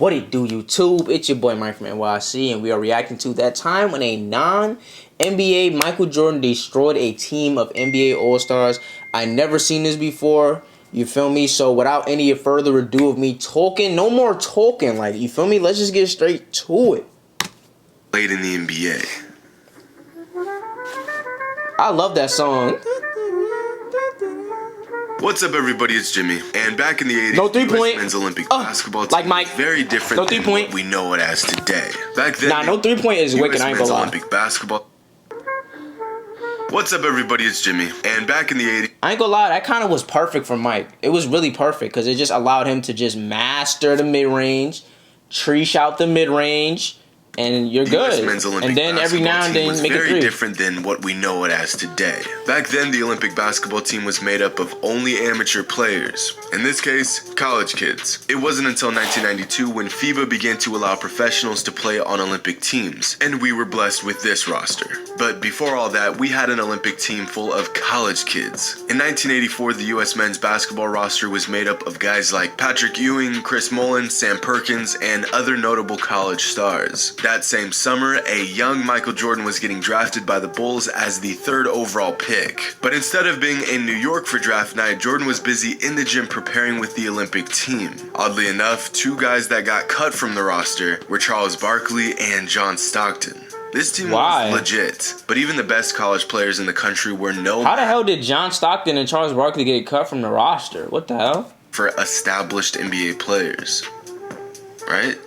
What it do, YouTube? It's your boy Mike from NYC, and we are reacting to that time when a non-NBA Michael Jordan destroyed a team of NBA All-Stars. I never seen this before, you feel me? So without any further ado of me talking, no more talking, like, you feel me? Let's just get straight to it. Played in the NBA. I love that song. What's up, everybody? It's Jimmy. And back in the 80s, no 3-point men's Olympic basketball team like Mike. was very different no than what we know it as today. Back then, no 3-point is wicked. I ain't gonna lie. Olympic basketball. What's up, everybody? It's Jimmy. And back in the 80s, I ain't gonna lie, that kind of was perfect for Mike. It was really perfect because it just allowed him to just master the mid-range, treesh out the mid-range, and you're good. And then every now and then make it very different than what we know it as today. Back then, the Olympic basketball team was made up of only amateur players. In this case, college kids. It wasn't until 1992 when FIBA began to allow professionals to play on Olympic teams, and we were blessed with this roster. But before all that, we had an Olympic team full of college kids. In 1984, the U.S. men's basketball roster was made up of guys like Patrick Ewing, Chris Mullin, Sam Perkins, and other notable college stars. That same summer, a young Michael Jordan was getting drafted by the Bulls as the 3rd overall pick. But instead of being in New York for draft night, Jordan was busy in the gym preparing with the Olympic team. Oddly enough, 2 guys that got cut from the roster were Charles Barkley and John Stockton. This team was legit, but even the best college players in the country were known. How the hell did John Stockton and Charles Barkley get cut from the roster? What the hell? For established NBA players, right?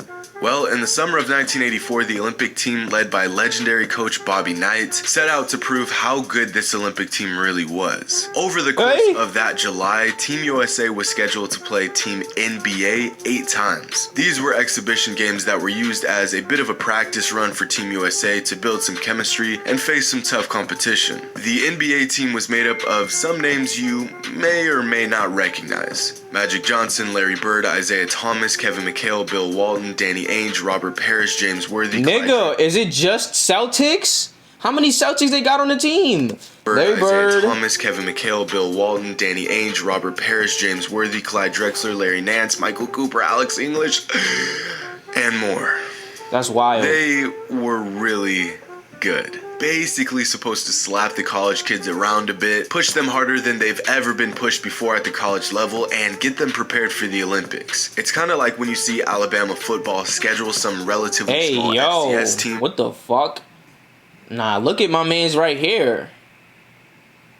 Well, in the summer of 1984, the Olympic team, led by legendary coach Bobby Knight, set out to prove how good this Olympic team really was. Over the course of that July, Team USA was scheduled to play Team NBA 8 times. These were exhibition games that were used as a bit of a practice run for Team USA to build some chemistry and face some tough competition. The NBA team was made up of some names you may or may not recognize. Magic Johnson, Larry Bird, Isaiah Thomas, Kevin McHale, Bill Walton, Danny Ainge, Robert Parrish, James Worthy. Nigga, is it just Celtics? How many Celtics they got on the team? Larry Bird, Isaiah Thomas, Kevin McHale, Bill Walton, Danny Ainge, Robert Parrish, James Worthy, Clyde Drexler, Larry Nance, Michael Cooper, Alex English, and more. That's wild. They were really good. Basically supposed to slap the college kids around a bit, push them harder than they've ever been pushed before at the college level, and get them prepared for the Olympics. It's kind of like when you see Alabama football schedule some relatively small FCS team. What the fuck? Nah, look at my man's right here.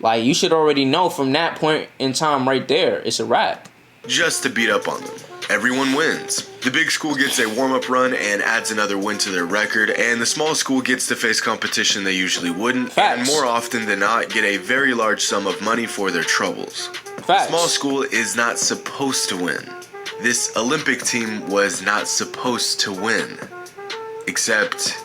Like, you should already know from that point in time right there, it's a wrap. Just to beat up on them. Everyone wins. The big school gets a warm-up run and adds another win to their record, and the small school gets to face competition they usually wouldn't, and more often than not get a very large sum of money for their troubles. The small school is not supposed to win. This Olympic team was not supposed to win. Except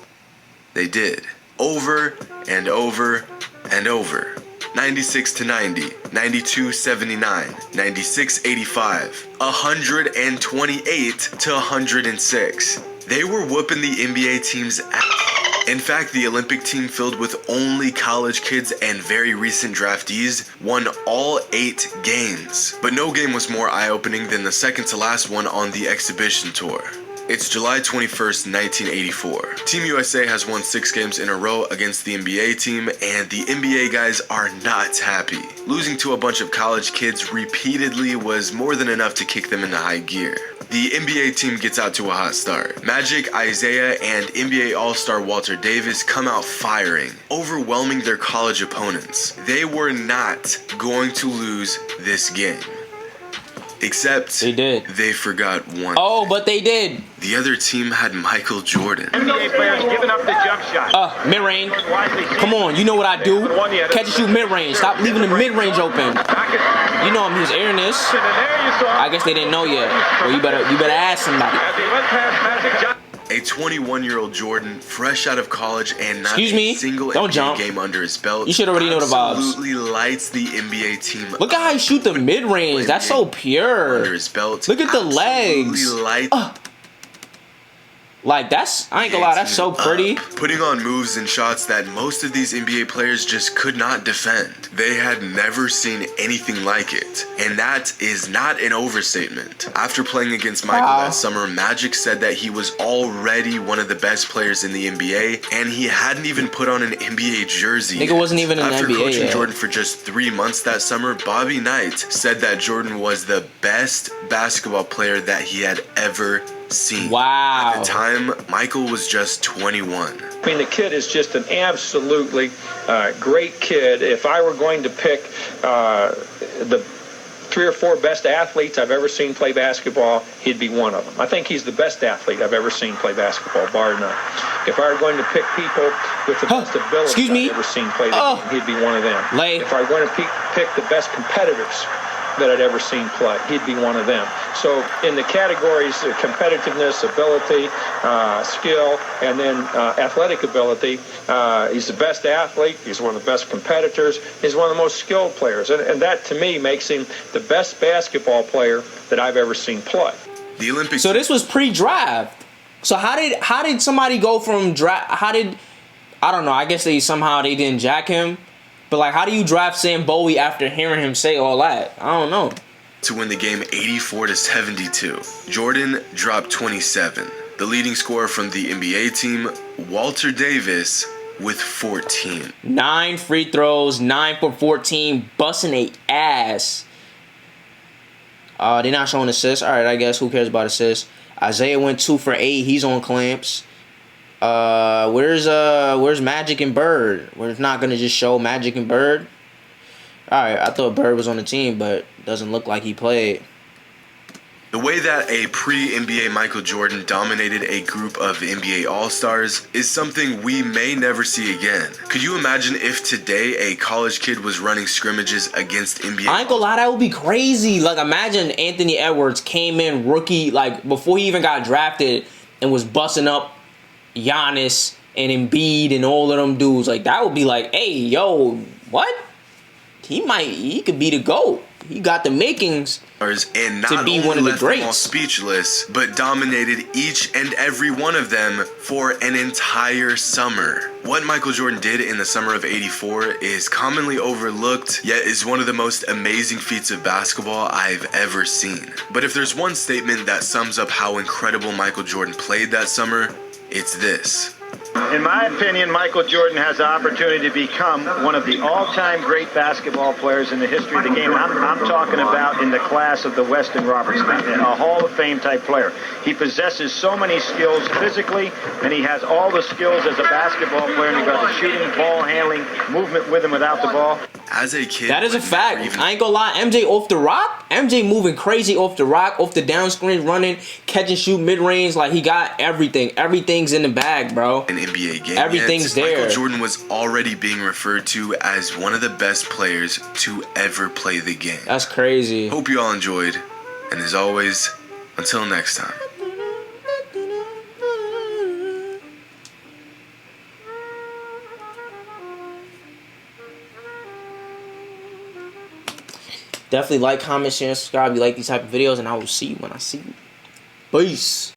they did. Over and over and over. 96-90, 92-79, 96-85, 128-106. They were whooping the NBA team's ass. In fact, the Olympic team, filled with only college kids and very recent draftees, won all 8 games. But no game was more eye-opening than the second to last one on the exhibition tour. It's July 21st, 1984. Team USA has won 6 games in a row against the NBA team, and the NBA guys are not happy. Losing to a bunch of college kids repeatedly was more than enough to kick them into high gear. The NBA team gets out to a hot start. Magic, Isaiah, and NBA All-Star Walter Davis come out firing, overwhelming their college opponents. They were not going to lose this game. Except they did. They forgot one. Oh, but they did. The other team had Michael Jordan. NBA players giving up the jump shot. Mid-range. Come on, you know what I do. Catch and shoot mid-range. Stop leaving the mid-range open. You know I'm just airing this. I guess they didn't know yet. Well, you better ask somebody. A 21-year-old Jordan, fresh out of college and not a single NBA game under his belt, you should already know the vibes. Absolutely lights the NBA team. Look at how he shoot the mid-range. That's so pure. Under his belt. Look at the legs. Like, I ain't gonna lie, that's so pretty. Putting on moves and shots that most of these NBA players just could not defend. They had never seen anything like it. And that is not an overstatement. After playing against Michael that summer, Magic said that he was already one of the best players in the NBA, and he hadn't even put on an NBA jersey Nigga wasn't even in the After NBA coaching yet. Jordan for just 3 months that summer, Bobby Knight said that Jordan was the best basketball player that he had ever seen. Wow. At the time, Michael was just 21. I mean, the kid is just an absolutely great kid. If I were going to pick the 3 or 4 best athletes I've ever seen play basketball, he'd be one of them. I think he's the best athlete I've ever seen play basketball, bar none. If I were going to pick people with the best ability I've ever seen play the game, he'd be one of them. If I were going to pick the best competitors that I'd ever seen play, he'd be one of them. So in the categories of competitiveness, ability, skill, and then athletic ability, he's the best athlete, he's one of the best competitors, he's one of the most skilled players. And that, to me, makes him the best basketball player that I've ever seen play. The Olympics. So this was pre-draft. So how did somebody go from draft? I don't know, I guess they didn't jack him. But, like, how do you draft Sam Bowie after hearing him say all that? I don't know. To win the game 84-72. Jordan dropped 27. The leading scorer from the NBA team, Walter Davis, with 14. 9 free throws, 9 for 14, busting a ass. They're not showing assists. All right, I guess. Who cares about assists? Isaiah went 2 for 8. He's on clamps. Where's Magic and Bird? We're not gonna just show Magic and Bird. All right, I thought Bird was on the team, but doesn't look like he played. The way that a pre-NBA Michael Jordan dominated a group of NBA All-Stars is something we may never see again. Could you imagine if today a college kid was running scrimmages against NBA? I ain't gonna lie, that would be crazy. Like, imagine Anthony Edwards came in rookie, like, before he even got drafted, and was busting up Giannis and Embiid and all of them dudes. Like, that would be like, hey, yo, what? He could be the GOAT. He got the makings and not to be only one of the left them all greats. Speechless, but dominated each and every one of them for an entire summer. What Michael Jordan did in the summer of '84 is commonly overlooked, yet is one of the most amazing feats of basketball I've ever seen. But if there's one statement that sums up how incredible Michael Jordan played that summer, it's this. In my opinion, Michael Jordan has the opportunity to become one of the all-time great basketball players in the history of the game. I'm talking about in the class of the Weston Robertson, a Hall of Fame type player. He possesses so many skills physically, and he has all the skills as a basketball player in regards to shooting, ball handling, movement with and without the ball. As a kid, that is a fact. I ain't gonna lie, MJ off the rock. MJ moving crazy off the rock, off the down screen, running, catch and shoot mid-range. Like, he got everything. Everything's in the bag, bro. An NBA game. Everything's there. Michael Jordan was already being referred to as one of the best players to ever play the game. That's crazy. Hope you all enjoyed. And as always, until next time. Definitely like, comment, share, and subscribe if you like these type of videos, and I will see you when I see you. Peace.